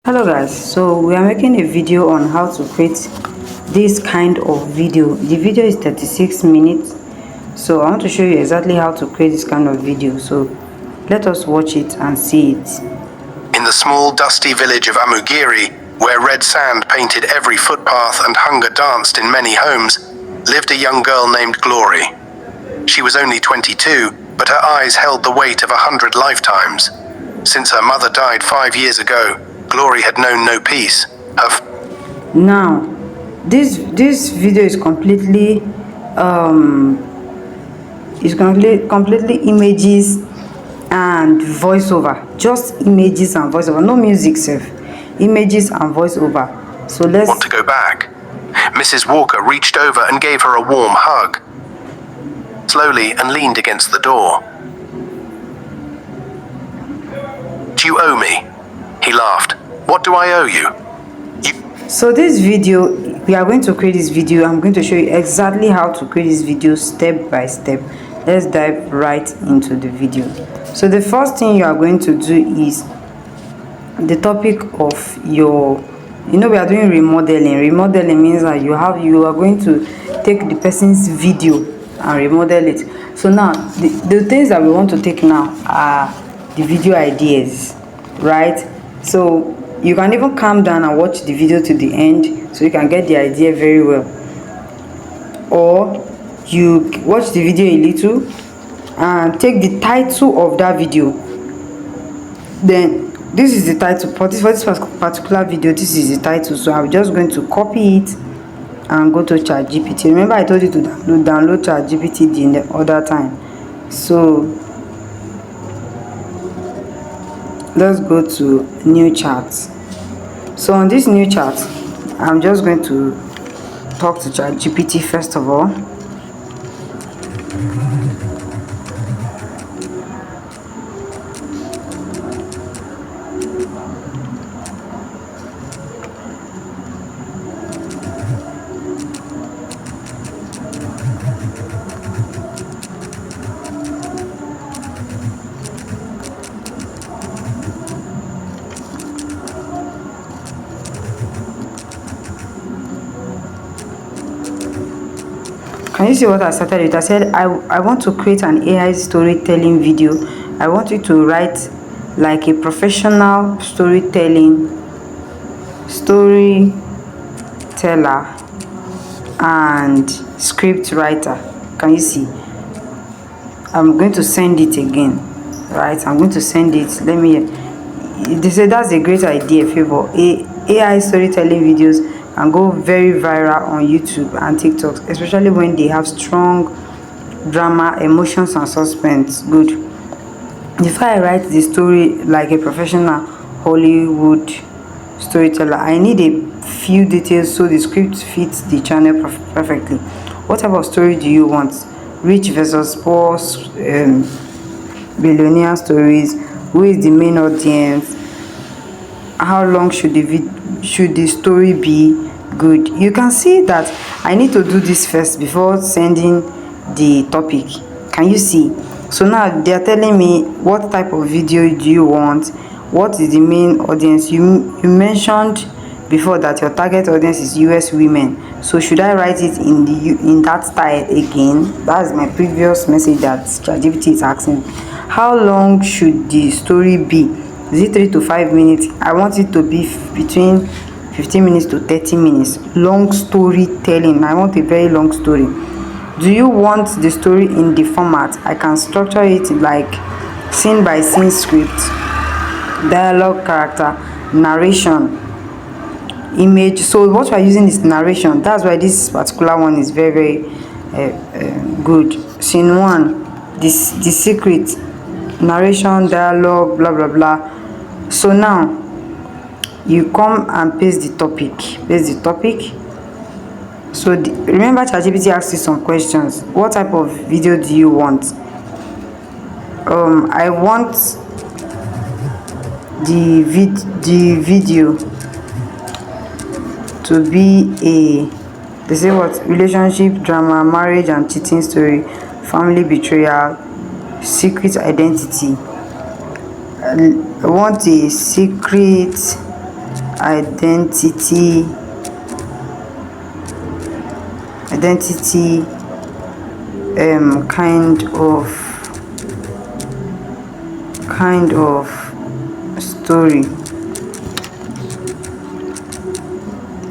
Hello guys, so we are making a video on how to create this kind of video. The video is 36 minutes, so I want to show you exactly how to create this kind of video. So let us watch it and see it. In the small dusty village of Amugiri, where red sand painted every footpath and hunger danced in many homes, lived a young girl named Glory. She was only 22, but her eyes held the weight of 100 lifetimes. Since her mother died 5 years ago, Glory had known no peace. Now, this video is completely images and voiceover. Just images and voiceover, no music sef. Images and voiceover. So let's want to go back. Mrs. Walker reached over and gave her a warm hug, slowly, and leaned against the door. "Do you owe me?" He laughed. "What do I owe you?" So this video, we are going to create this video. I'm going to show you exactly how to create this video step by step. Let's dive right into the video. So the first thing you are going to do is the topic of your, we are doing remodeling. Remodeling means that you are going to take the person's video and remodel it. So now the things that we want to take now are the video ideas, right? So you can even calm down and watch the video to the end so you can get the idea very well, or you watch the video a little and take the title of that video. Then this is the title for this particular video. This is the title, so I'm just going to copy it and go to ChatGPT. Remember I told you to download ChatGPT the other time. So let's go to new chat. So on this new chat, I'm just going to talk to ChatGPT first of all. Can you see what I started with? I said I want to create an AI storytelling video. I want you to write like a professional storyteller and script writer. Can you see? I'm going to send it again, right? I'm going to send it. They say that's a great idea, favor. AI storytelling videos and go very viral on YouTube and TikTok, especially when they have strong drama, emotions, and suspense. Good. If I write the story like a professional Hollywood storyteller, I need a few details so the script fits the channel perfectly. What type of story do you want? Rich versus poor, billionaire stories? Who is the main audience? How long should the story be? Good. You can see that I need to do this first before sending the topic. Can you see? So now they are telling me what type of video do you want, what is the main audience. You mentioned before that your target audience is US women, so should I write it in that style again? That's my previous message that ChatGPT is asking. How long should the story be? Is it 3 to 5 minutes? I want it to be between 15 minutes to 30 minutes. Long storytelling. I want a very long story. Do you want the story in the format? I can structure it like scene by scene script, dialogue, character, narration, image. So what we are using is narration. That's why this particular one is very good. Scene 1, the secret, narration, dialogue, blah blah blah. So now you come and paste the topic. So remember ChatGPT asked you some questions. What type of video do you want? I want the video to be they say what? Relationship drama, marriage and cheating story, family betrayal, secret identity. I want a secret identity kind of story.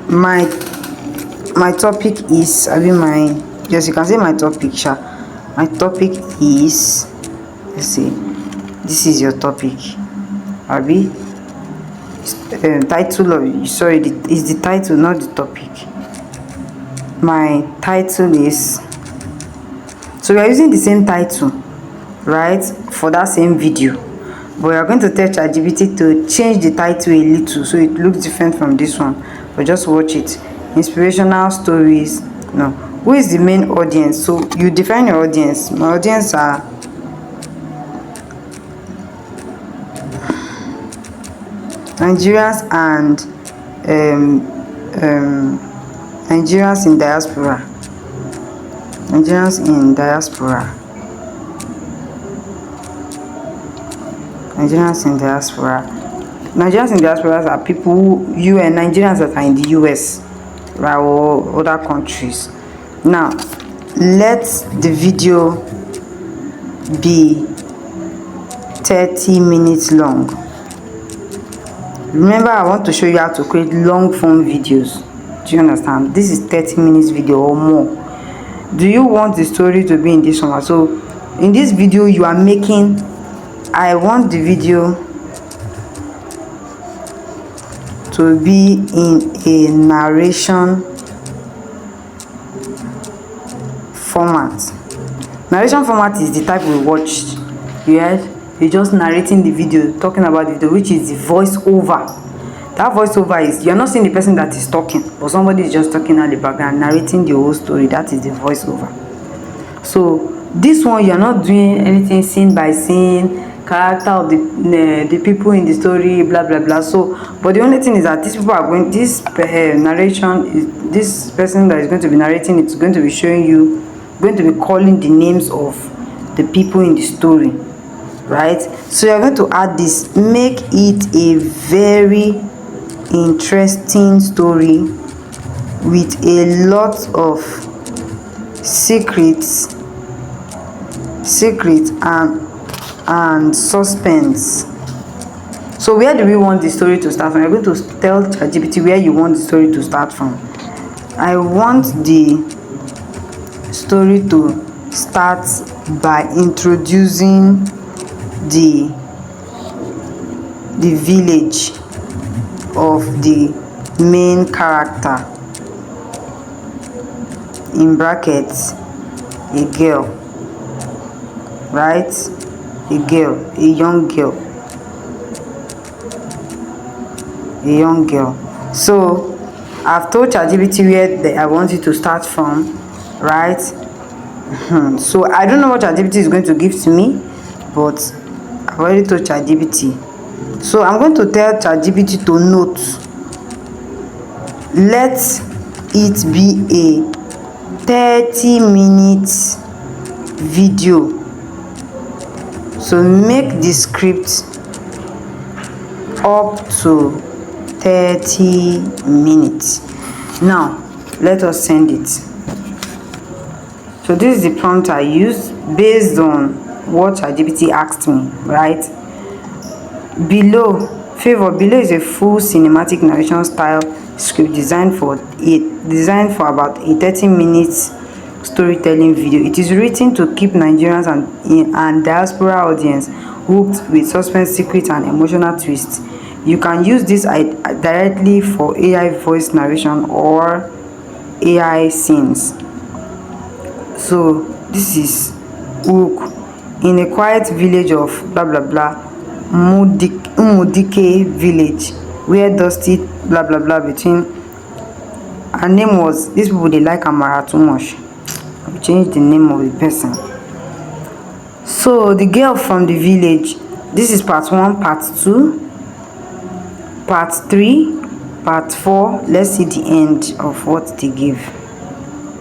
My topic is, yes, you can say my topic, sha. My topic is, let's see, this is your topic, abi. Title of, sorry, is the title, not the topic. My title is, so we are using the same title, right, for that same video, but we are going to tell ChatGPT to change the title a little so it looks different from this one. But just watch it. Inspirational stories. No, who is the main audience? So you define your audience. My audience are Nigerians and Nigerians in diaspora. Nigerians in diaspora. Nigerians in diaspora. Nigerians in diaspora are people who, and Nigerians that are in the US, right, or other countries. Now, let the video be 30 minutes long. Remember, I want to show you how to create long form videos. Do you understand? This is 30 minutes video or more. Do you want the story to be in this format? So in this video you are making, I want the video to be in a narration format. Narration format is the type we watched. Yes, you're just narrating the video, talking about the video, which is the voiceover. That voiceover is, you're not seeing the person that is talking, but somebody is just talking at the background, narrating the whole story. That is the voiceover. So this one, you're not doing anything scene by scene, character of the people in the story, blah blah blah. So, but the only thing is that these people are going, this narration is, this person that is going to be narrating, it's going to be showing you, going to be calling the names of the people in the story, right? So you're going to add this, make it a very interesting story with a lot of secrets and suspense. So where do we want the story to start from? You're going to tell ChatGPT where you want the story to start from. I want the story to start by introducing the village of the main character, in brackets, a girl, right? A girl, a young girl. So I've told ChatGPT where I want it to start from, right? So I don't know what ChatGPT is going to give to me, but I've already told ChatGPT. So I'm going to tell ChatGPT to note, let it be a 30 minutes video. So make the script up to 30 minutes. Now let us send it. So this is the prompt I used based on what ChatGPT asked me, right? Below is a full cinematic narration style script designed for about a 30 minutes storytelling video. It is written to keep Nigerians and diaspora audience hooked with suspense, secret, and emotional twists. You can use this directly for AI voice narration or AI scenes. So this is hook. In a quiet village of blah blah blah, Umudike village, where Dusty blah blah blah between, her name was, these people they like Amara too much, I changed the name of the person. So the girl from the village, this is part 1, part 2, part 3, part 4. Let's see the end of what they give.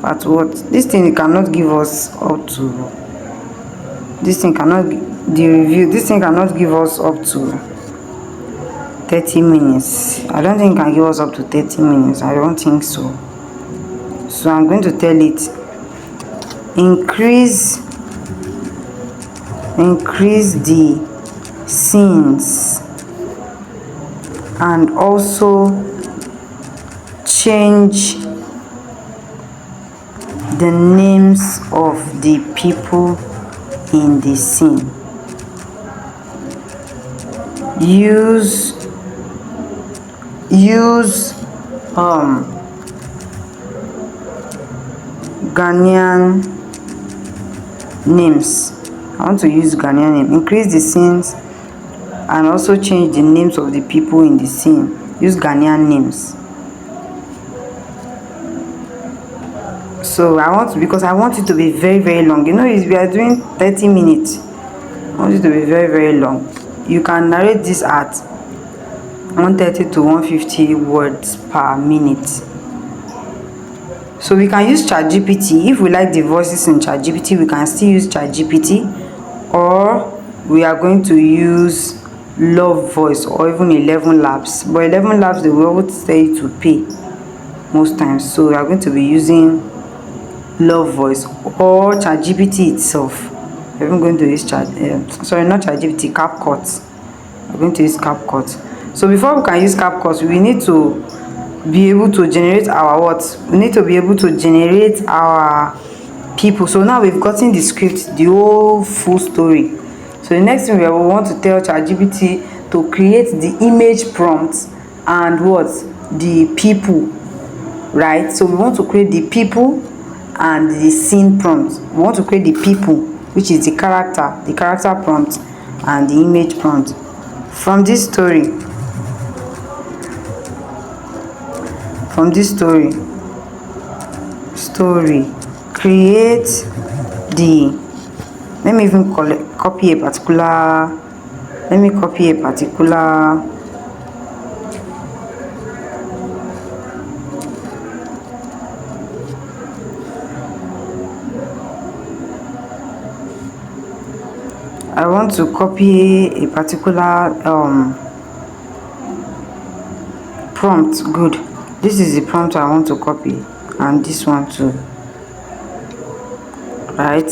Part what? This thing cannot give us up to, this thing cannot, the review, this thing cannot give us up to 30 minutes. I don't think it can give us up to 30 minutes. I don't think so. So I'm going to tell it increase the scenes and also change the names of the people in the scene. Use Ghanaian names. I want to use Ghanaian name. Increase the scenes and also change the names of the people in the scene. Use Ghanaian names. So because I want it to be very, very long. You know, we are doing 30 minutes. I want it to be very, very long. You can narrate this at 130 to 150 words per minute. So we can use ChatGPT. If we like the voices in ChatGPT, we can still use ChatGPT, or we are going to use Love Voice or even 11 Labs. But 11 Labs, they will always say to pay most times. So we are going to be using Love Voice or ChatGPT itself. We're even going to use not ChatGPT, CapCut. We're going to use CapCut. So before we can use CapCut, we need to be able to generate our what? We need to be able to generate our people. So now we've gotten the script, the whole full story. So the next thing we want to tell ChatGPT to create the image prompts and what? The people, right? So we want to create the people and the scene prompt. We want to create the people, which is the character prompt and the image prompt. From this story, create the, let me even copy a particular, I want to copy a particular prompt. Good. This is the prompt I want to copy, and this one too, right?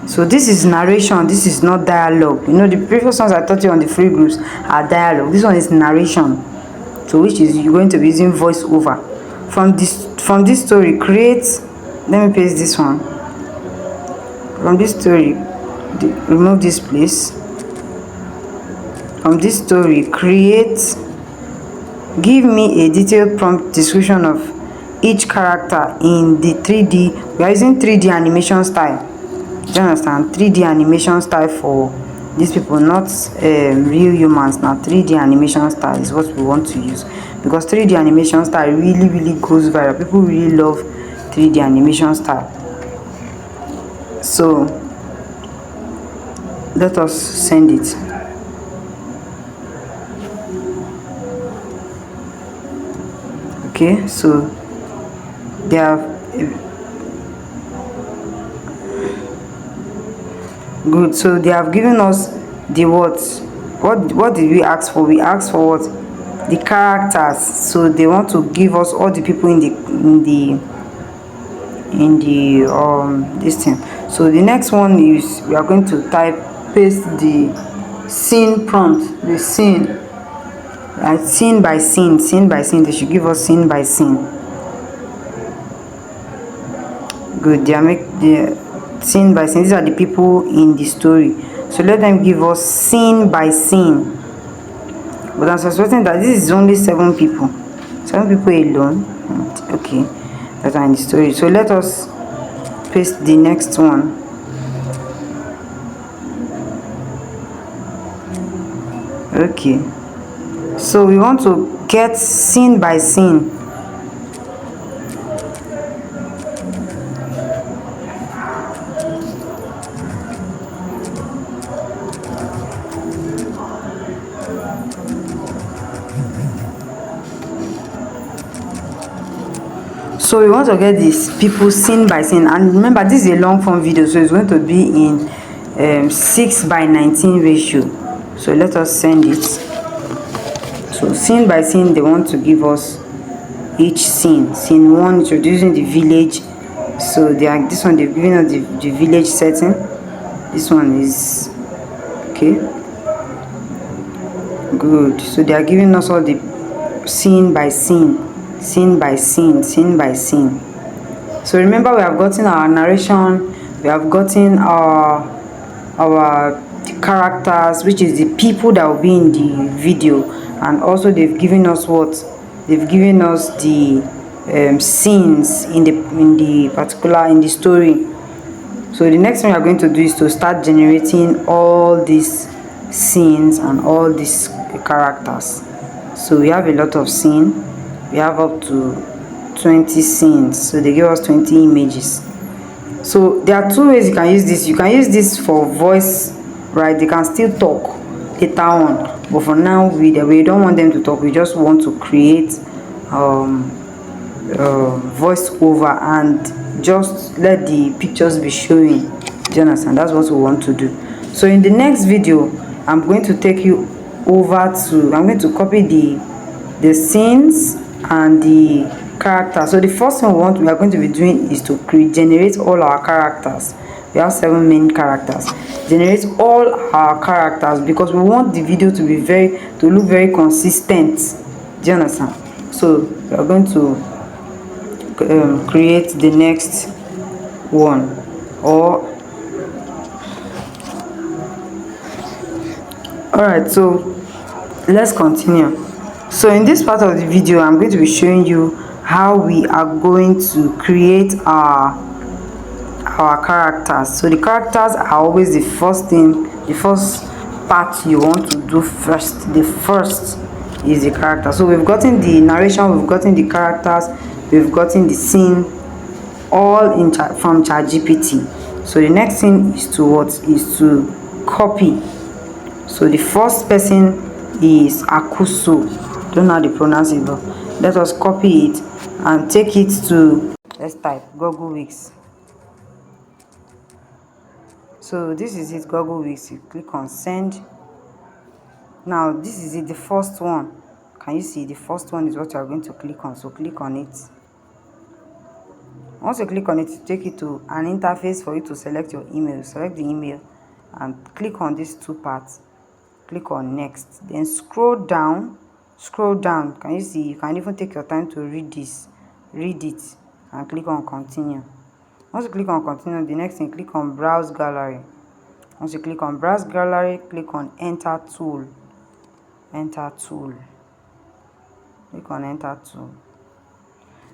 So this is narration, this is not dialogue. You know, the previous ones I taught you on the free groups are dialogue. This one is narration, so which is you're going to be using voiceover. From this story, create, let me paste this one. From this story, remove this place. From this story, give me a detailed prompt description of each character in the 3D. We are using 3D animation style. Do you understand? 3D animation style for these people, not real humans. Now 3D animation style is what we want to use, because 3D animation style really, really goes viral. People really love 3D animation style. So let us send it. Okay, so they have good. So they have given us the words. What did we ask for? We asked for what? The characters. So they want to give us all the people in the this thing. So the next one is we are going to paste the scene prompt, the scene. Scene by scene, they should give us scene by scene. Good. They are the scene by scene. These are the people in the story, so let them give us scene by scene. But I'm suspecting that this is only 7 people alone. Okay, that are in the story. So let us paste the next one. Okay, so we want to get scene by scene. So we want to get these people scene by scene, and remember this is a long form video, so it's going to be in 6:19 ratio. So let us send it So scene by scene, they want to give us each scene. Scene 1, introducing the village. So they are, this one they've given us the village setting. This one is okay, good. So they are giving us all the scene by scene, scene by scene, scene by scene. So remember, we have gotten our narration, we have gotten our characters, which is the people that will be in the video, and also they've given us what, they've given us the scenes in the particular in the story. So the next thing we are going to do is to start generating all these scenes and all these characters. So we have a lot of scenes. We have up to 20 scenes. So they give us 20 images. So there are two ways you can use this. You can use this for voice, right? They can still talk later on, but for now we don't want them to talk. We just want to create voice over and just let the pictures be showing. Do you understand? That's what we want to do. So in the next video, I'm going to take you over to, I'm going to copy the scenes and the characters. So the first thing we are going to be doing is to generate all our characters. We have 7 main characters. Generate all our characters because we want the video to be to look very consistent. Do you understand? So we are going to create the next one, or alright, so let's continue. So in this part of the video, I'm going to be showing you how we are going to create our characters. So the characters are always the first thing, the first part you want to do first. The first is the character. So we've gotten the narration, we've gotten the characters, we've gotten the scene, all in from ChatGPT. So the next thing is to what, is to copy. So the first person is Akuso. Don't know how to pronounce it, but let us copy it and take it to, let's type Google Wix. So this is it, Google Wix. You click on send. Now this is it, the first one. Can you see? The first one is what you are going to click on. So click on it. Once you click on it, it take you to an interface for you to select your email. Select the email and click on these two parts. Click on next. Then scroll down. Scroll down. Can you see? You can even take your time to read this. Read it and click on continue. Once you click on continue, the next thing, click on browse gallery. Once you click on browse gallery, click on enter tool. Enter tool. Click on enter tool.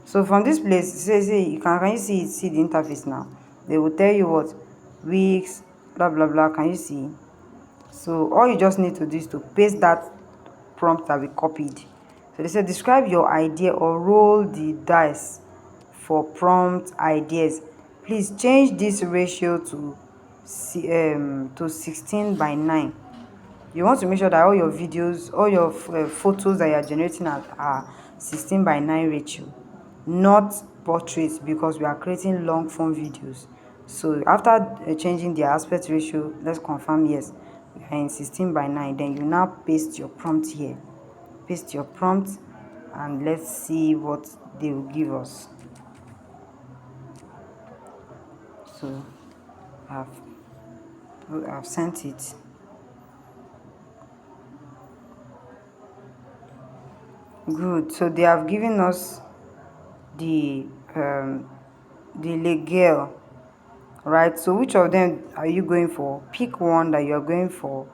So from this place, say you can you see the interface now? They will tell you what weeks, blah blah blah. Can you see? So all you just need to do is to paste that prompt that we copied. So they said describe your idea or roll the dice for prompt ideas. Please change this ratio to 16:9. You want to make sure that all your videos, all your photos that you are generating are 16:9 ratio, not portraits, because we are creating long form videos. So after changing the aspect ratio, let's confirm yes, we are in 16:9. Then you now paste your prompt here. Paste your prompt and let's see what they will give us. So I've sent it. Good. So they have given us the legal, right? So which of them are you going for? Pick one that you are going for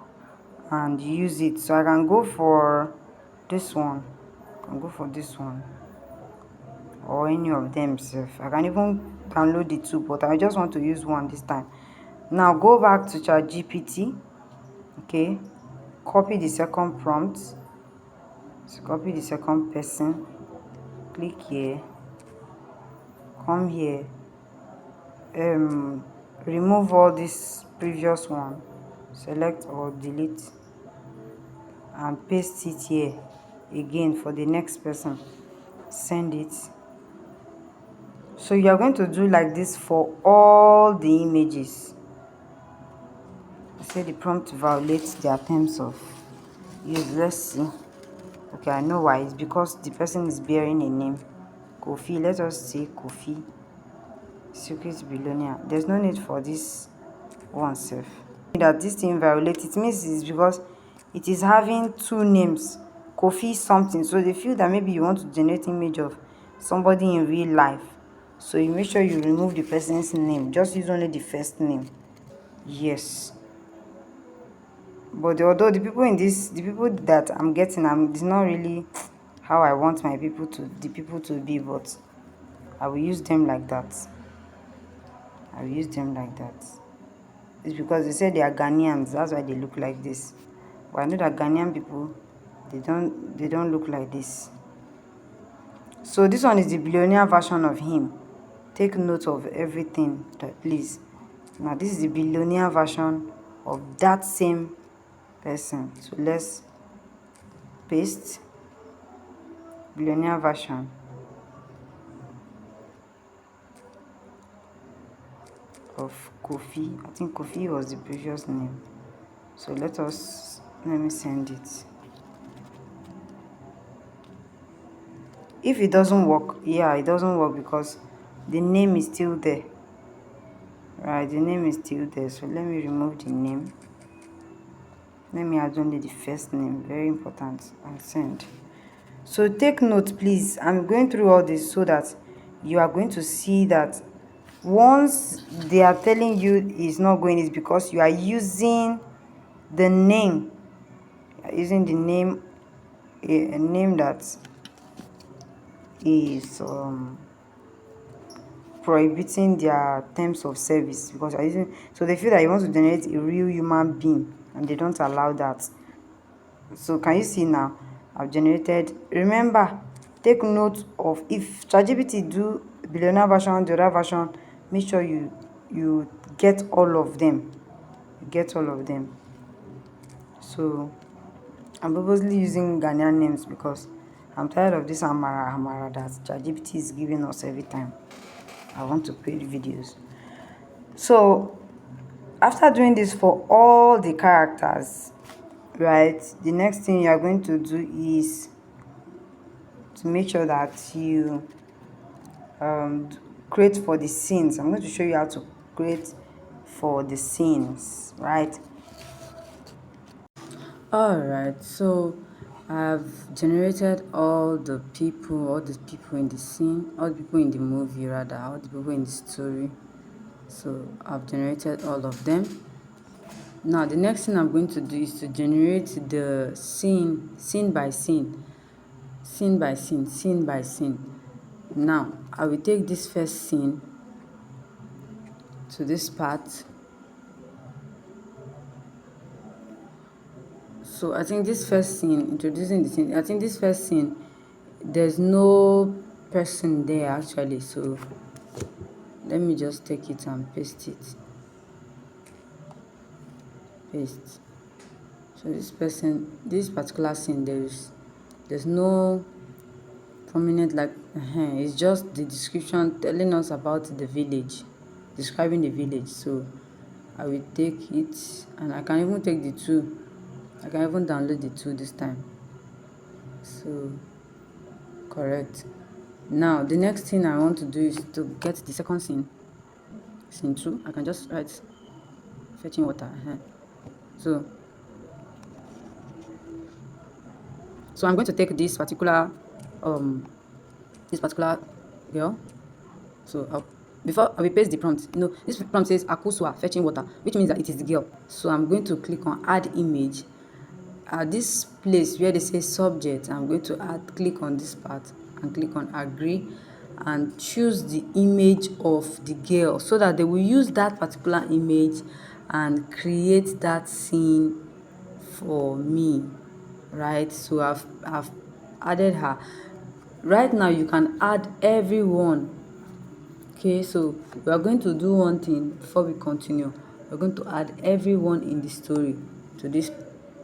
and use it. So I can go for this one. I can go for this one or any of them. I can even download the two, but I just want to use one this time. Now go back to ChatGPT. Okay, copy the second prompt. So copy the second person. Click here. Come here. Remove all this previous one. Select or delete and paste it here again for the next person. Send it. So you are going to do like this for all the images. Say the prompt violates their terms of use. Let's see. Okay, I know why. It's because the person is bearing a name. Kofi, let us say Kofi, secret billionaire. There's no need for this one self. That this thing violates, it means it's because it is having two names, Kofi something. So they feel that maybe you want to generate image of somebody in real life. So you make sure you remove the person's name. Just use only the first name. Yes. But although the people that I'm getting, it's not really how I want the people to be, but I will use them like that. I will use them like that. It's because they say they are Ghanaians, that's why they look like this. But I know that Ghanaian people, they don't look like this. So this one is the billionaire version of him. Take note of everything, please. Now this is the billionaire version of that same person. So let's paste billionaire version of Kofi. I think Kofi was the previous name. So let me send it. If it doesn't work, yeah, it doesn't work because the name is still there. Right, the name is still there. So let me remove the name. Let me add only the first name. Very important. And send. So take note, please. I'm going through all this so that you are going to see that once they are telling you it's not going, it's because you are using the name. You are using the name, a name that is prohibiting their terms of service, because you're using, so they feel that you want to generate a real human being and they don't allow that. So can you see now? I've generated. Remember, take note of if ChatGPT do billionaire version, the other version, make sure you get all of them. Get all of them. So I'm purposely using Ghanaian names because I'm tired of this Amara that ChatGPT is giving us every time I want to create videos. So after doing this for all the characters, right, the next thing you are going to do is to make sure that you create for the scenes. I'm going to show you how to create for the scenes, right? Alright, so I've generated all the people in the scene, all the people in the movie rather, all the people in the story. So I've generated all of them. Now the next thing I'm going to do is to generate the scene by scene, scene by scene, scene by scene. Now I will take this first scene to this part. So I think this first scene, introducing the scene, I think this first scene, there's no person there actually. So let me just take it and paste it. Paste. So this particular scene, there's no prominent, like, it's just the description telling us about the village, describing the village. So I will take it, and I can even take the two. I can even download the two this time. So correct. Now the next thing I want to do is to get the second scene 2. I can just write fetching water. So I'm going to take this particular girl. So before I will paste the prompt, this prompt says Akuswa fetching water, which means that it is the girl. So I'm going to click on add image. At this place where they say subject, I'm going to click on this part and click on agree and choose the image of the girl, so that they will use that particular image and create that scene for me, right? So I've added her. Right now you can add everyone. Okay, so we are going to do one thing before we continue. We're going to add everyone in the story to this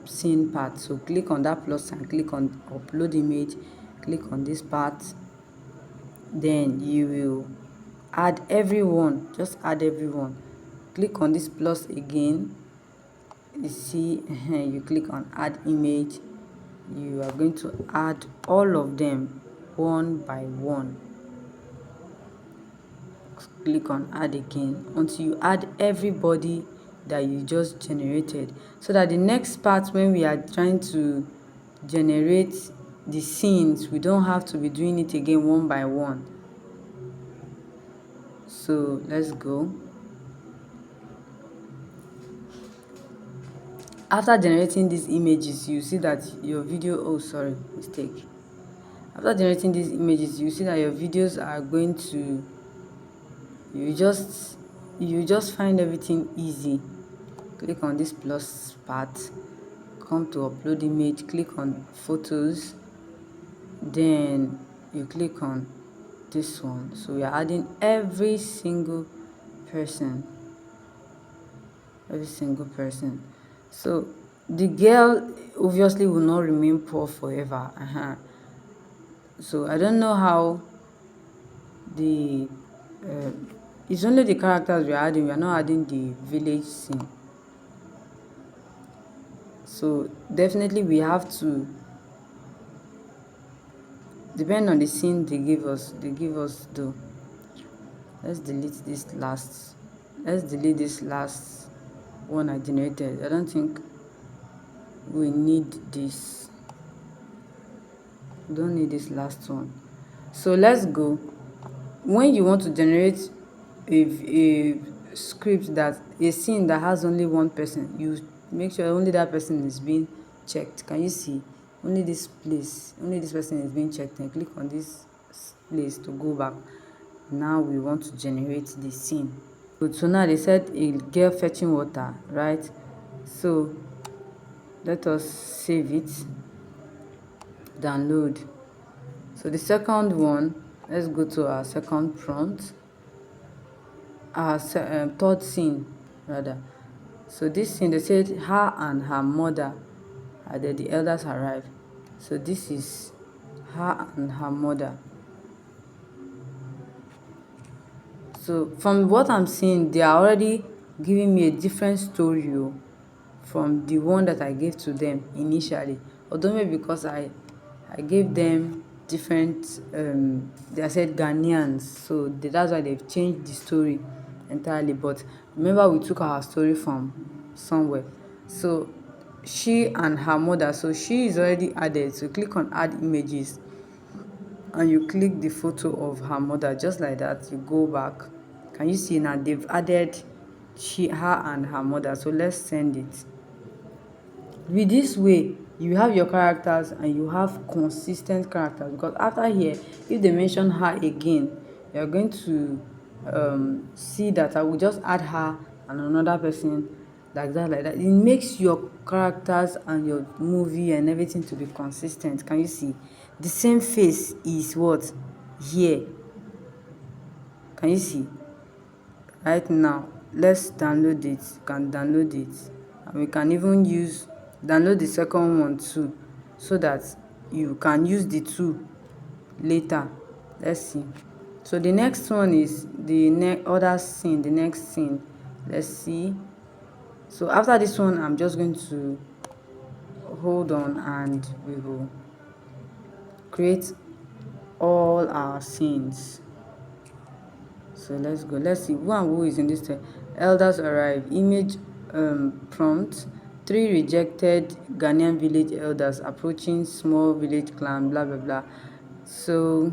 scene part. So click on that plus and click on upload image, click on this part, then you will add everyone. Just add everyone. Click on this plus again. You see, you click on add image, you are going to add all of them one by one. Click on add again until you add everybody that you just generated, so that the next part, when we are trying to generate the scenes, we don't have to be doing it again one by one. So let's go. After generating these images, you see that your video, oh sorry, mistake. After generating these images, you see that your videos are going to, you just find everything easy. Click on this plus part, come to upload image, click on photos, then you click on this one. So we are adding every single person. So the girl obviously will not remain poor forever. So I don't know how the it's only the characters we are adding. We are not adding the village scene. So definitely we have to, depend on the scene they give us though. Let's delete this last one I generated. I don't think we need this. We don't need this last one. So let's go. When you want to generate a script, that a scene that has only one person, you make sure only that person is being checked. Can you see? Only this person is being checked, and click on this place to go back. Now we want to generate the scene. Good. So now they said a girl fetching water, right? So let us save it, download. So the second one, let's go to our second prompt, our third scene rather. So this scene, they said her and her mother are there, the elders arrive. So this is her and her mother. So from what I'm seeing, they are already giving me a different story from the one that I gave to them initially. Although maybe because I gave them different, they said Ghanaians, so that's why they've changed the story entirely. But remember, we took our story from somewhere. So she and her mother, so she is already added. So click on add images, and you click the photo of her mother, just like that. You go back. Can you see now they've added her and her mother? So let's send it. With this way, you have your characters and you have consistent characters, because after here, if they mention her again, you're going to see that I will just add her and another person, like that. It makes your characters and your movie and everything to be consistent. Can you see? The same face is what? Here. Can you see? Right now, let's download it. You can download it, and we can even download the second one too, so that you can use the two later. Let's see. So the next one is the next scene. Let's see. So after this one, I'm just going to hold on and we will create all our scenes. So let's go. Let's see who is in this. Elders arrive. Image prompt. 3 rejected Ghanaian village elders approaching small village clan. Blah blah blah. So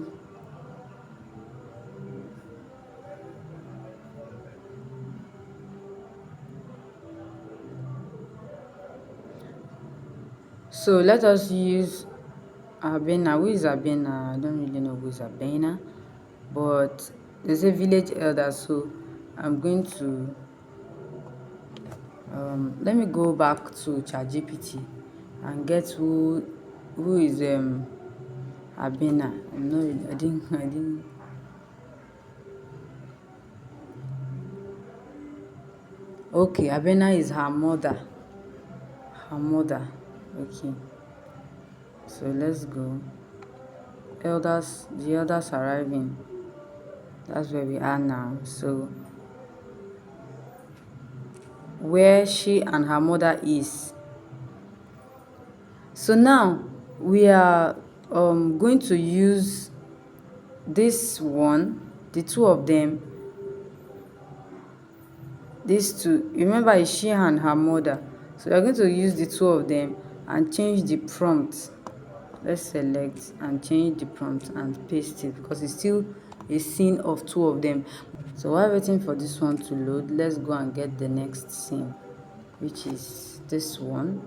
let us use Abena. Who is Abena? I don't really know who is Abena, but there's a village elder. So I'm going to let me go back to ChatGPT and get who is Abena. I didn't. Okay, Abena is her mother. Okay. So let's go. The elders arriving. That's where we are now. So where she and her mother is. So now we are going to use this one, the two of them, these two. Remember, it's she and her mother. So we're going to use the two of them and change the prompt. Let's select and change the prompt and paste it, because it's still a scene of two of them. So while waiting for this one to load, let's go and get the next scene, which is this one.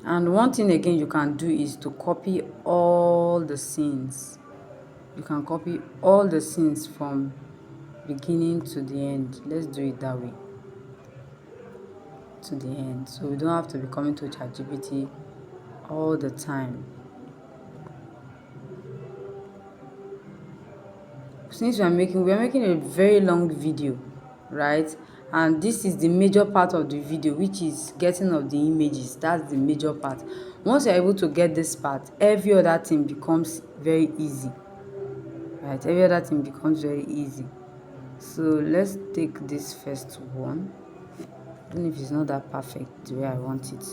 And one thing again you can do is to copy all the scenes. You can copy all the scenes from beginning to the end. Let's do it that way, to the end, so we don't have to be coming to ChatGPT all the time. Since we are making a very long video, right? And this is the major part of the video, which is getting of the images. That's the major part. Once you're able to get this part, every other thing becomes very easy, right? Every other thing becomes very easy. So let's take this first one. Even if it's not that perfect the way I want it.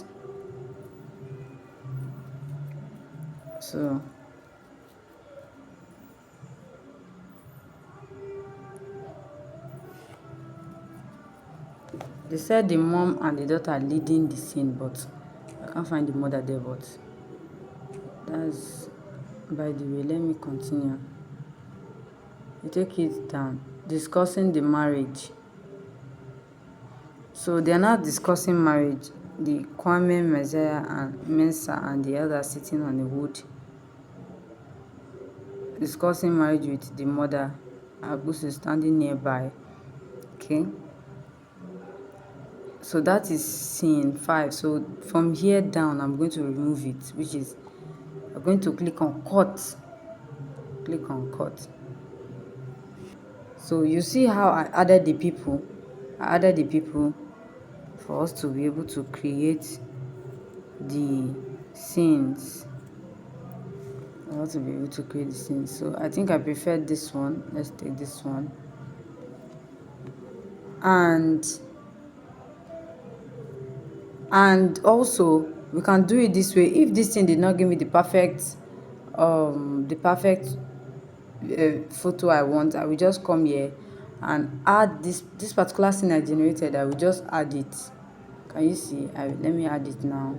So they said the mom and the daughter are leading the scene, but I can't find the mother there. But that's, by the way, let me continue. You take it down. Discussing the marriage. So they are not discussing marriage. The Kwame, Messiah, and Mensa and the elder sitting on the wood, discussing marriage with the mother. Abus is standing nearby. Okay. So that is scene 5. So from here down, I'm going to remove it, which is, I'm going to click on cut. Click on cut. So you see how I added the people. I added the people for us to be able to create the scenes. I want to be able to create the scenes. So I think I prefer this one. Let's take this one. And also we can do it this way. If this thing did not give me the perfect photo I want, I will just come here and add this particular scene I generated. I will just add it. Can you see? Let me add it now.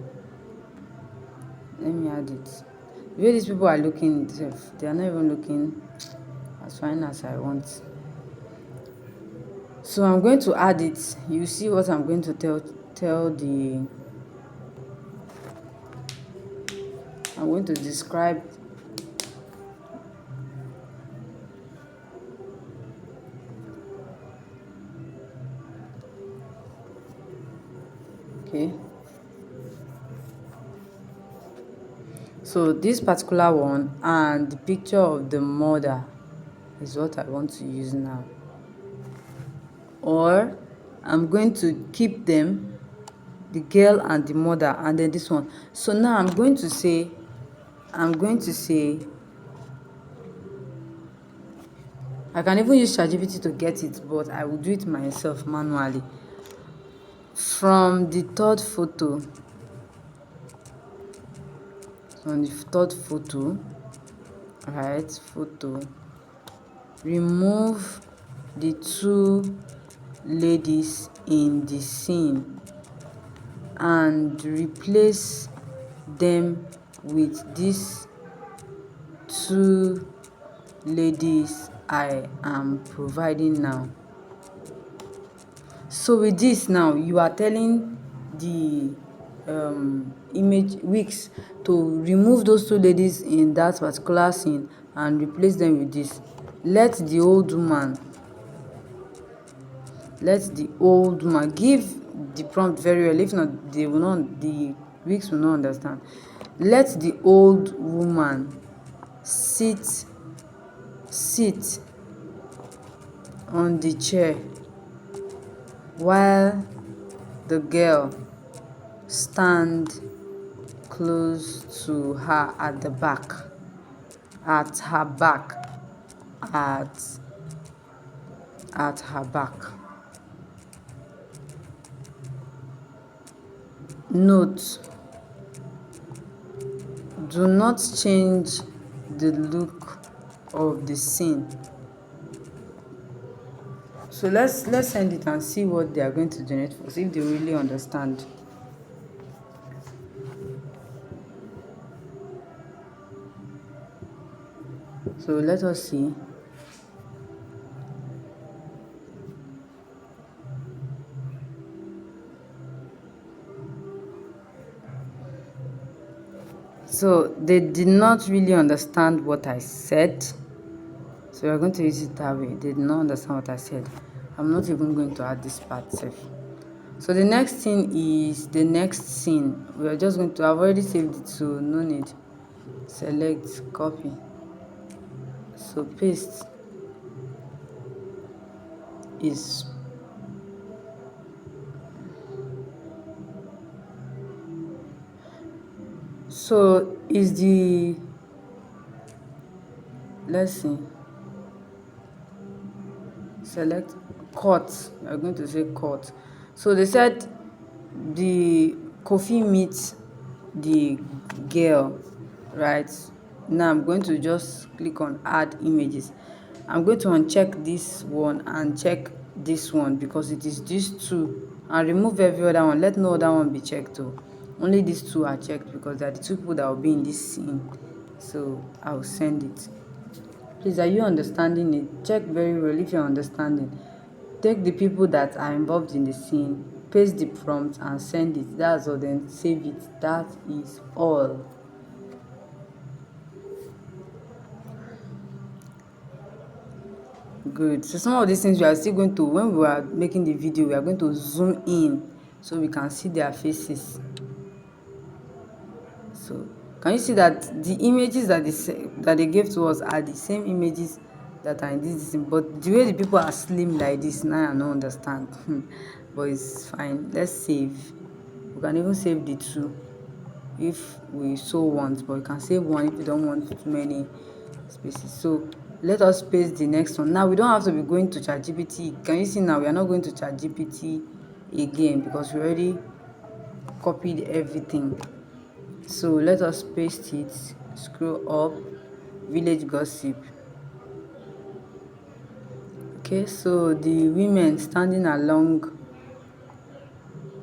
Let me add it. The way these people are looking, they are not even looking as fine as I want. So I'm going to add it. You see what I'm going to tell the, I'm going to describe. Okay. So this particular one and the picture of the mother is what I want to use now. Or I'm going to keep them, the girl and the mother, and then this one. So now I'm going to say, I can even use ChatGPT to get it, but I will do it myself manually. From the third photo, right, photo, remove the two ladies in the scene and replace them with these two ladies I am providing now. So with this now, you are telling the image Wix to remove those two ladies in that particular scene and replace them with this. Let the old woman give the prompt very well. If not, the Wix will not understand. Let the old woman sit on the chair while the girl stand close to her at the back, at her back. Note: do not change the look of the scene. So let's send it and see what they are going to generate for us, if they really understand. So let us see. So they did not really understand what I said. So we're going to use it that way. They did not understand what I said. I'm not even going to add this part safe. So the next thing is the next scene. We are just going to, I've already saved it, so no need. Select, copy. So paste is so is the, let's see, select cut. We are going to say cut. So they said the Kofi meets the girl, right? Now I'm going to just click on add images. I'm going to uncheck this one and check this one because it is these two, and remove every other one. Let no other one be checked too. Only these two are checked because they are the two people that will be in this scene. So I'll send it. Please, are you understanding it? Check very well if you're understanding. Take the people that are involved in the scene, paste the prompt and send it. That's all. Then save it. That is all. Good. So some of these things we are still going to, when we are making the video, we are going to zoom in so we can see their faces. So can you see that the images that they gave to us are the same images that are in this thing, but the way the people are slim like this, now I don't understand. But it's fine. Let's save. We can even save the two if we so want, but you can save one if you don't want too many spaces. So let us paste the next one. Now we don't have to be going to ChatGPT. Can you see now we are not going to ChatGPT again because we already copied everything. So let us paste it. Scroll up, village gossip. Okay, so the women standing along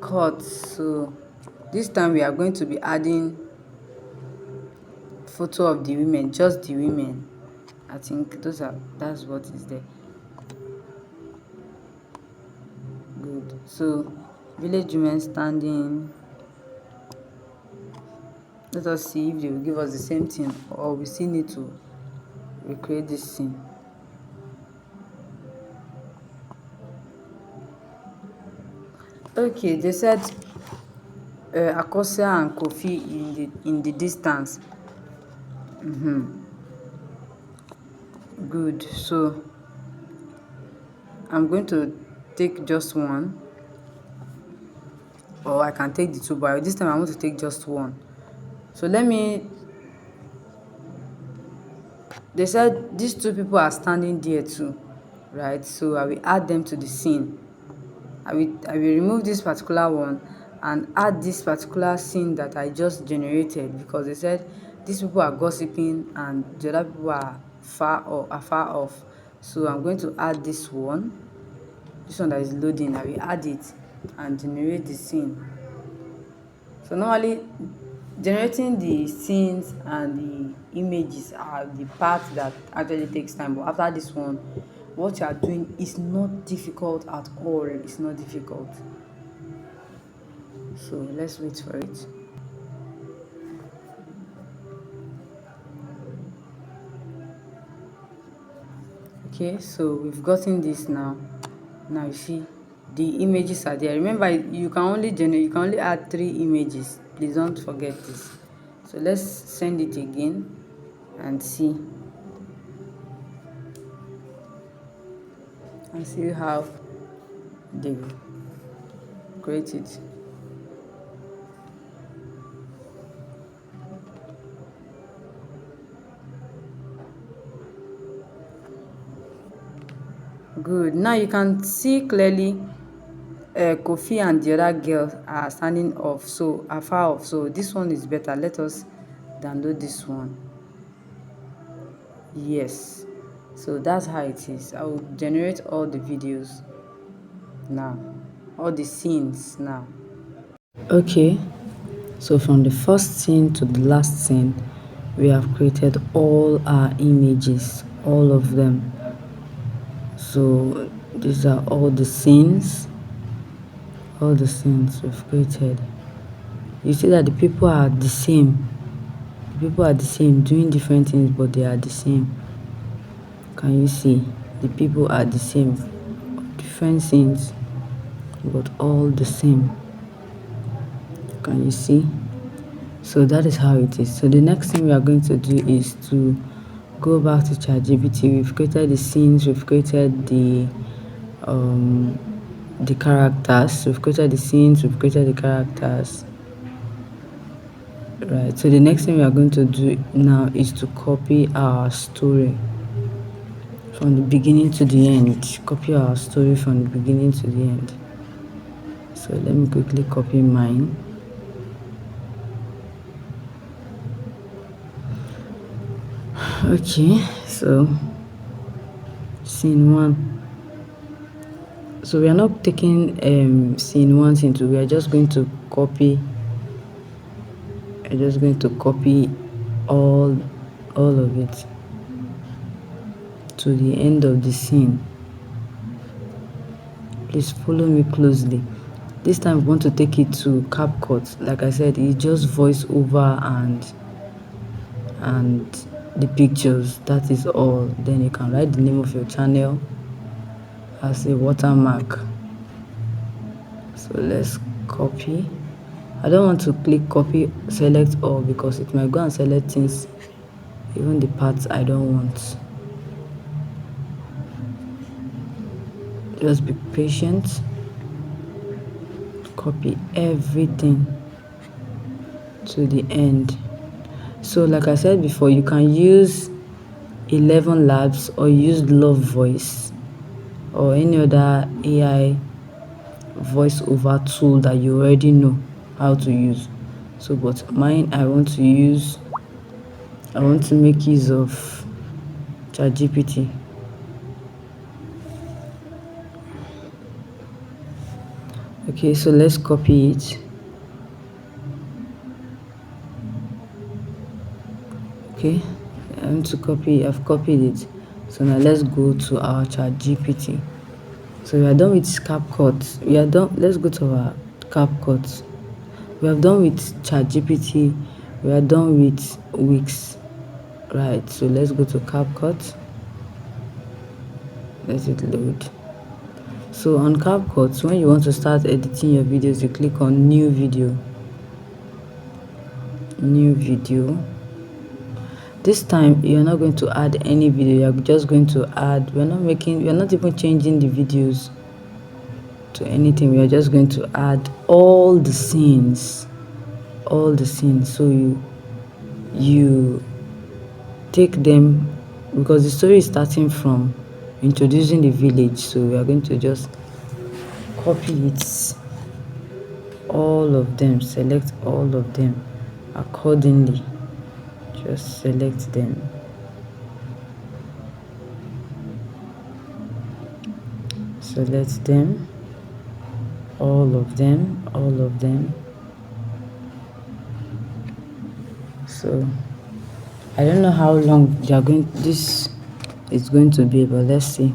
court. So this time we are going to be adding photo of the women, just the women. I think that's what is there. Good. So village women standing. Let us see if they will give us the same thing or we still need to recreate this scene. Okay, they said Akosia and Kofi in the distance. Good. So I'm going to take just one, or I can take the two, but this time I want to take just one. So they said these two people are standing there too, right? So I will add them to the scene. I will remove this particular one and add this particular scene that I just generated because they said these people are gossiping and the other people are far off. So I'm going to add this one that is loading. I will add it and generate the scene. So normally generating the scenes and the images are the part that actually takes time, but after this one, what you are doing is not difficult at all. It's not difficult. So let's wait for it. Okay, so we've gotten this now. Now you see the images are there. Remember, you can only add 3 images. Please don't forget this. So let's send it again and see how they will create it. Good. Now you can see clearly Kofi and the other girl are standing off, so afar off. So this one is better. Let us download this one. Yes, so that's how it is. I will generate all the videos now, all the scenes now. Okay, so from the first scene to the last scene, we have created all our images, all of them. So these are all the scenes we've created. You see that the people are the same. The people are the same, doing different things, but they are the same. Can you see? The people are the same, different scenes, but all the same. Can you see? So that is how it is. So the next thing we are going to do is to go back to ChatGPT. We've created the scenes, we've created the characters, we've created the scenes, we've created the characters. Right. So the next thing we are going to do now is to copy our story from the beginning to the end. Copy our story from the beginning to the end. So let me quickly copy mine. Okay, so scene 1. So we are not taking scene 1, scene 2. We are just going to copy. We're just going to copy all of it to the end of the scene. Please follow me closely. This time we want to take it to CapCut. Like I said, it's just voice over and the pictures. That is all. Then you can write the name of your channel as a watermark. So let's copy. I don't want to click copy, select all, because it might go and select things, even the parts I don't want. Just be patient. Copy everything to the end. So like I said before, you can use 11 Labs or use Love Voice or any other AI voice over tool that you already know how to use. So but mine, I want to make use of ChatGPT. Okay, so let's copy it. Okay, I want to copy. I've copied it. So now let's go to our ChatGPT. So we are done with CapCut. We are done. Let's go to our CapCut. We have done with ChatGPT. We are done with Wix. Right. So let's go to CapCut. Let it load. So on CapCut, when you want to start editing your videos, you click on New Video. New Video. This time you're not going to add any video. You're just going to add. We're not even changing the videos to anything. We are just going to add all the scenes. So you take them, because the story is starting from introducing the village. So we are going to just copy it, all of them, select all of them accordingly. Just select them. Select them, all of them. So I don't know how long this is going to be, but let's see.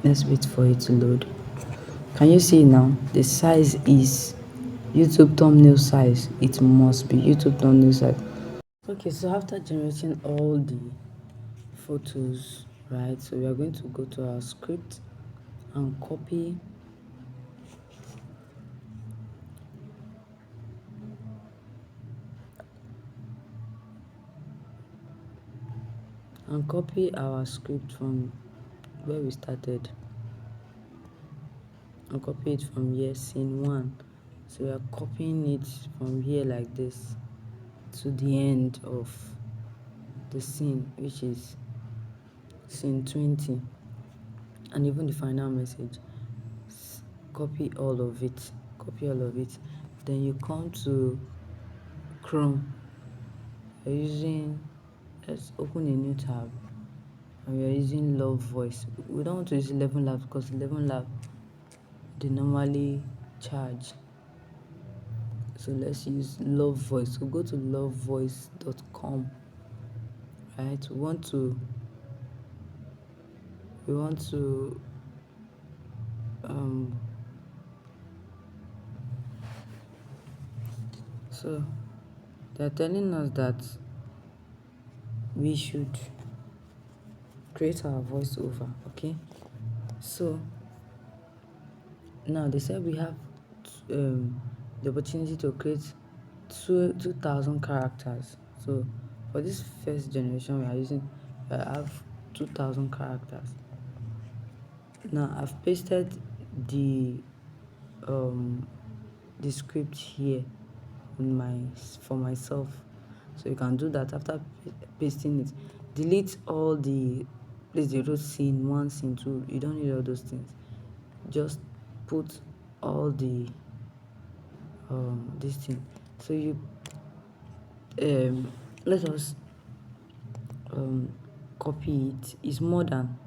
Let's wait for it to load. Can you see now? The size is YouTube thumbnail size. It must be YouTube thumbnail size. Okay, so after generating all the photos, right, so we are going to go to our script and copy our script from where we started, and copy it from here, scene 1. So we are copying it from here like this to the end of the scene, which is scene 20, and even the final message. Copy all of it. copy all of it. Then you come to Chrome. You're using, let's open a new tab, and we are using Love Voice. We don't want to use 11 Lab because 11 Lab, they normally charge. So let's use Love Voice. So go to lovevoice.com. Right? We want to so they're telling us that we should create our voiceover. Okay, so now they said we have the opportunity to create 2,000 characters. So for this first generation, we are using have 2,000 characters. Now I've pasted the script here for myself, so you can do that. After pasting it, delete all the place they wrote scene 1, scene 2. You don't need all those things. Just put all the this thing. So you let us copy it. It's more than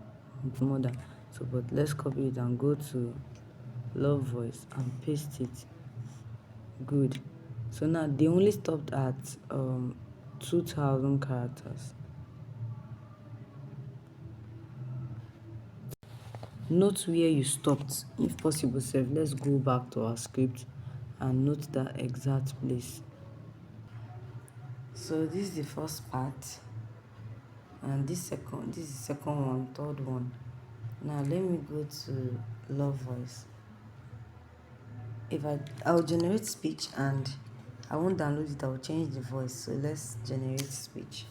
so, but let's copy it and go to Love Voice and paste it. Good. So now they only stopped at 2,000 characters. Note where you stopped. If possible, let's go back to our script and note that exact place. So this is the first part, and this is the second one, third one. Now let me go to Love Voice. If I'll generate speech, and I won't download it, I'll change the voice. So let's generate speech,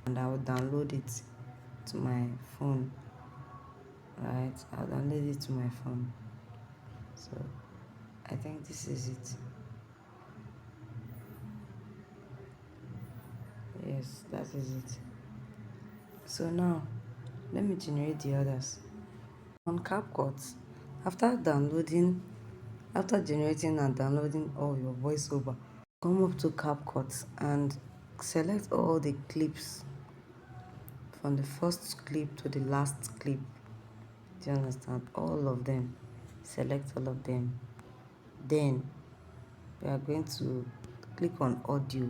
and I'll download it to my phone. Right, I'll download it to my phone. So I think this is it. Yes, that is it. So now let me generate the others. On CapCut, after generating and downloading all your voiceover, come up to CapCut and select all the clips from the first clip to the last clip. Do you understand? All of them. Select all of them. Then we are going to click on audio.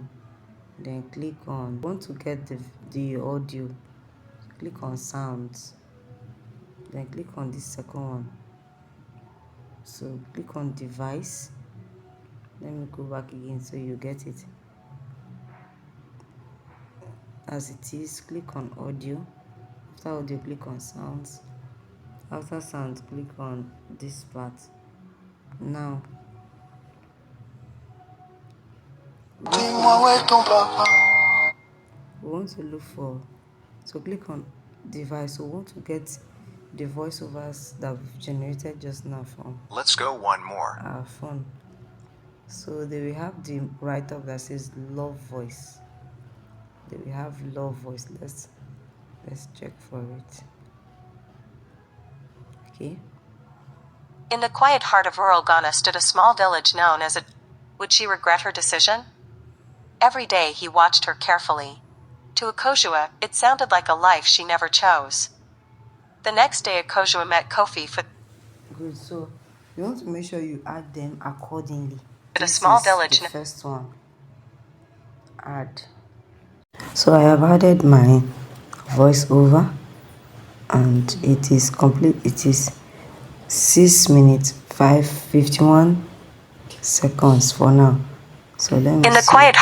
Then click on, want to get the audio, click on sounds. Then click on this second one. So click on device. Let me go back again so you get it as it is. Click on audio. After audio, click on sounds. After sounds, click on this part. Now we want to look for, so click on device. So we want to get the voiceovers that we've generated just now from, let's go one more, our phone. So they will have the write-up that says Love Voice. They will have Love Voice. Let's check for it. Okay. In the quiet heart of rural Ghana stood a small village known as a... Would she regret her decision? Every day he watched her carefully. To Akojua, it sounded like a life she never chose. The next day Akojua met Kofi for... Good. So you want to make sure you add them accordingly. A small village. The first one. Add. So I have added my voiceover, and it is complete. It is 6 minutes 51 seconds for now. So let me In the quiet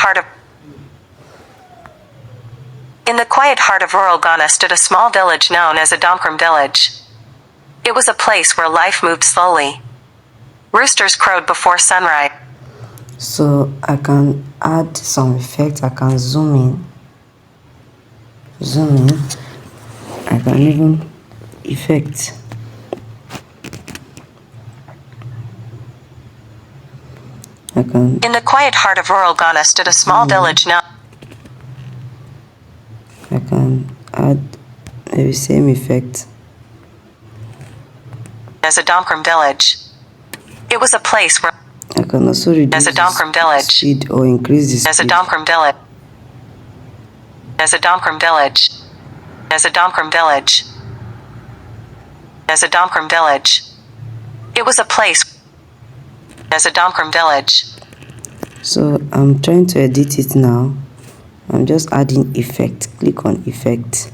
heart of rural Ghana stood a small village known as a Domkram village. It was a place where life moved slowly. Roosters crowed before sunrise. So I can add some effects. I can zoom in. I can even effect. In the quiet heart of rural Ghana stood a small village known... I can add the same effect as a Domkram village. It was a place where I can also reduce as a Domkram the village. speed or increase the speed. As a Domkram village. As a Domkram village. As a Domkram village. As a Domkram village. It was a place as a Domkram village. So I'm trying to edit it now. I'm just adding effect. Click on effect.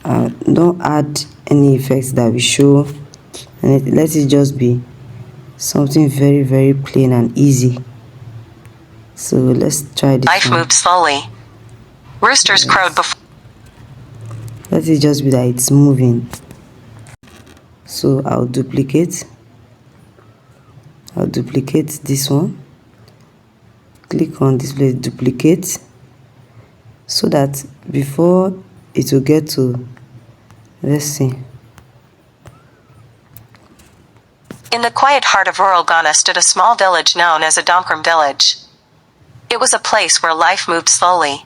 Don't add any effects that will show, and let it just be something very, very plain and easy. So let's try this. Life moved slowly. Roosters crowed before. Let it just be that it's moving. So I'll duplicate this one. Click on this place, duplicate, so that before it will get to, let's see. In the quiet heart of rural Ghana stood a small village known as a Domkram village. It was a place where life moved slowly.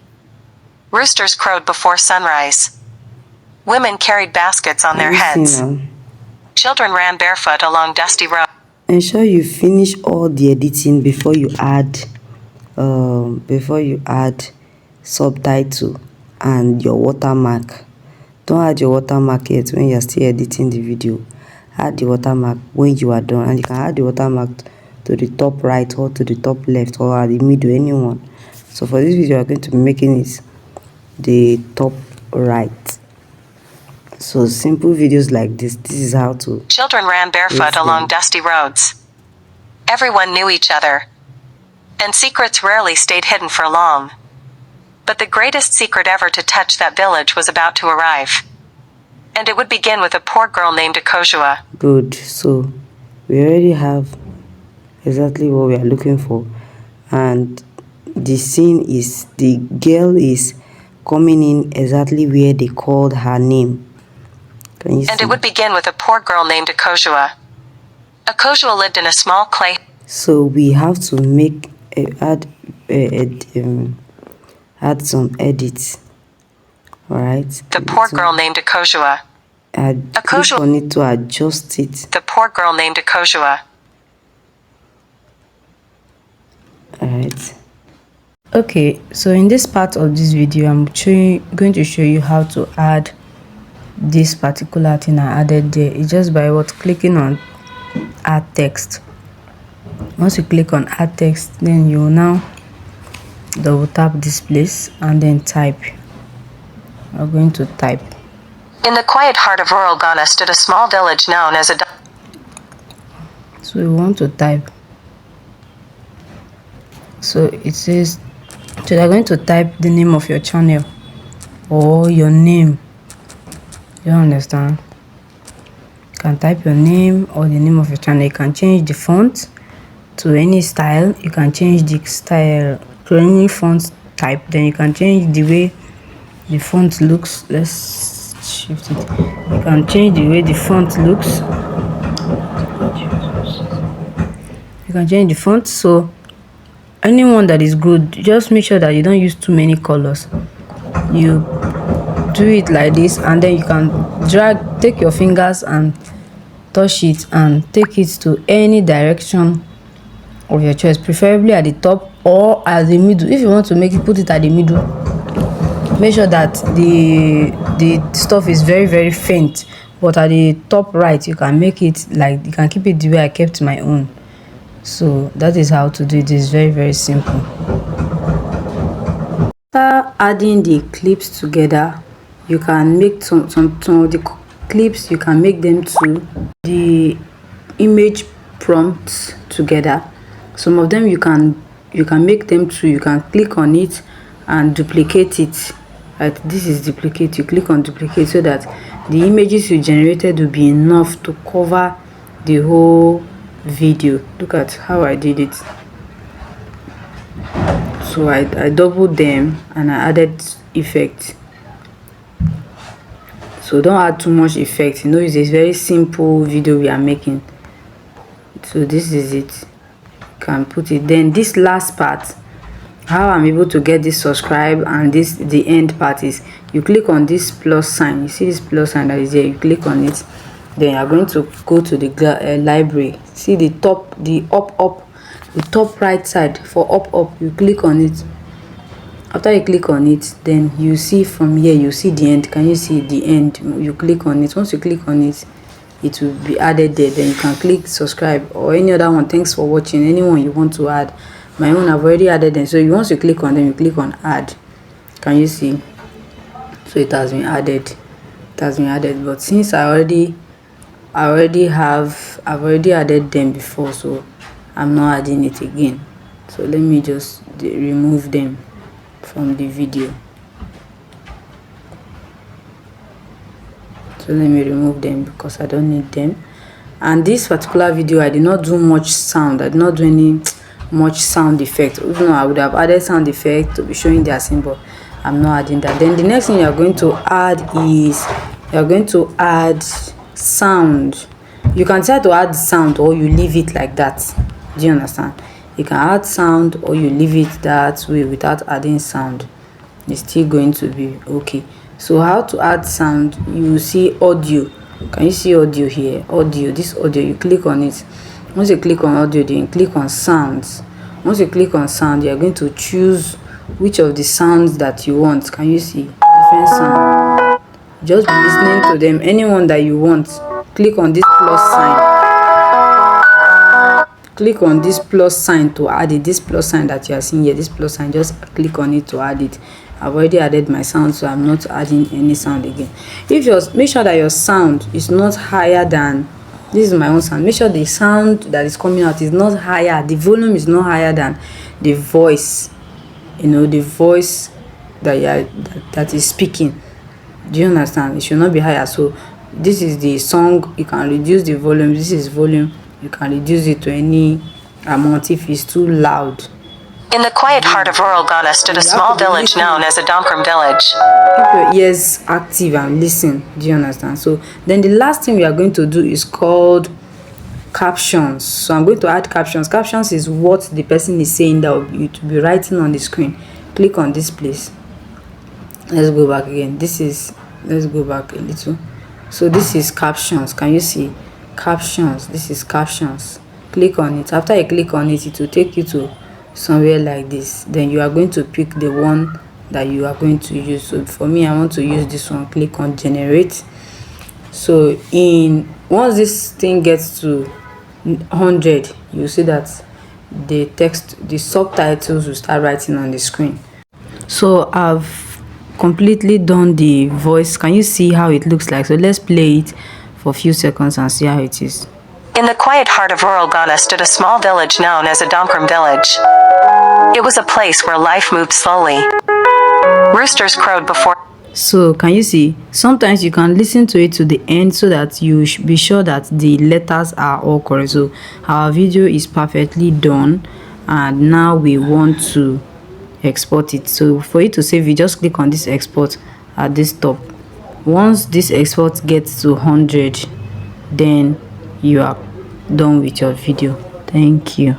Roosters crowed before sunrise. Women carried baskets on their heads. Children ran barefoot along dusty roads. Ensure you finish all the editing before you add subtitle and your watermark. Don't add your watermark yet when you're still editing the video. Add the watermark when you are done, and you can add the watermark to the top right or to the top left or at the middle, anyone. So for this video, I'm going to be making it the top right. So simple videos like this is how to. Children ran barefoot along dusty roads. Everyone knew each other. And secrets rarely stayed hidden for long. But the greatest secret ever to touch that village was about to arrive. And it would begin with a poor girl named Akoshua. Good. So we already have exactly what we are looking for. And the scene is, the girl is coming in exactly where they called her name. Can you see? And it would begin with a poor girl named Akoshua. Akoshua lived in a small clay. So we have to make add some edits. All right. The poor girl named Akoshua. Click on it to adjust it. The poor girl named Akoshua. All right. Okay, so in this part of this video, I'm going to show you how to add this particular thing I added there. It's just by clicking on add text. Once you click on add text, then you will now double tap this place and then type. I'm going to type. In the quiet heart of rural Ghana stood a small village known as a. So we want to type. So it says, so you're going to type the name of your channel or your name. You understand? You can type your name or the name of your channel. You can change the font to any style. You can change the style to any font type. Then you can change the way the font looks. Let's shift it. You can change the way the font looks. You can change the font. So anyone that is good, just make sure that you don't use too many colors. You do it like this, and then you can take your fingers and touch it and take it to any direction of your choice, preferably at the top or at the middle. If you want to make it, put it at the middle. Make sure that the stuff is very, very faint, but at the top right you can make it like, you can keep it the way I kept my own. So that is how to do it. It's very, very simple. After adding the clips together, you can make some of the clips, you can make them to the image prompts together. Some of them you can make them to, you can click on it and duplicate it. Right, this is duplicate. You click on duplicate so that the images you generated will be enough to cover the whole video. Look at how I did it. So I doubled them and I added effect. So don't add too much effect. You know, it's a very simple video we are making. So this is it. You can put it. Then this last part, how I'm able to get this subscribe, and this the end part is you click on this plus sign. You see this plus sign that is there, you click on it Then you are going to go to the library. See the top, the the top right side for up, you click on it. After you click on it, then you see from here, you see the end. Can you see the end? You click on it. Once you click on it, it will be added there. Then you can click subscribe or any other one. Thanks for watching. Anyone you want to add. My own, I've already added them. So once you click on them, you click on add. Can you see? So it has been added. It has been added. But since I've already added them before, so I'm not adding it again. So let me just remove them from the video. So let me remove them because I don't need them. And this particular video, I did not do much sound. I did not do any much sound effect. Even though I would have added sound effect to be showing their symbol, I'm not adding that. Then the next thing you are going to add is you are going to add sound. You can try to add sound or you leave it like that. Do you understand? You can add sound or you leave it that way without adding sound. It's still going to be okay. So how to add sound? You see audio. Can you see audio here? Audio. This audio, you click on it. Once you click on audio, then you click on sounds. Once you click on sound, you are going to choose which of the sounds that you want. Can you see different sound? Just be listening to them. Anyone that you want. Click on this plus sign. Click on this plus sign to add it. This plus sign that you are seeing here, this plus sign, just click on it to add it. I've already added my sound, so I'm not adding any sound again. Make sure that your sound is not higher than, this is my own sound. Make sure the sound that is coming out is not higher, the volume is not higher than the voice, the voice that is speaking. Do you understand? It should not be higher. So this is the song. You can reduce the volume. This is volume. You can reduce it to any amount if it's too loud. In the quiet heart of rural Ghana stood a small village known as a Domkram village. Keep your ears active and listen. Do you understand? So then the last thing we are going to do is called captions. So I'm going to add captions. Captions is what the person is saying that you to be writing on the screen. Click on this place. Let's go back again. Let's go back a little. So this is captions. Can you see captions? This is captions. Click on it. After you click on it, it will take you to somewhere like this. Then you are going to pick the one that you are going to use. So for me, I want to use this one. Click on generate. So once this thing gets to 100, you see that the subtitles will start writing on the screen. So I've completely done the voice. Can you see how it looks like? So let's play it for a few seconds and see how it is. In the quiet heart of rural Ghana stood a small village known as a Domkram village. It was a place where life moved slowly. Roosters crowed before. So can you see? Sometimes you can listen to it to the end so that you be sure that the letters are all correct. So our video is perfectly done, and now we want to export it. So for you to save, you just click on this export at this top. Once this export gets to 100, then you are done with your video. Thank you.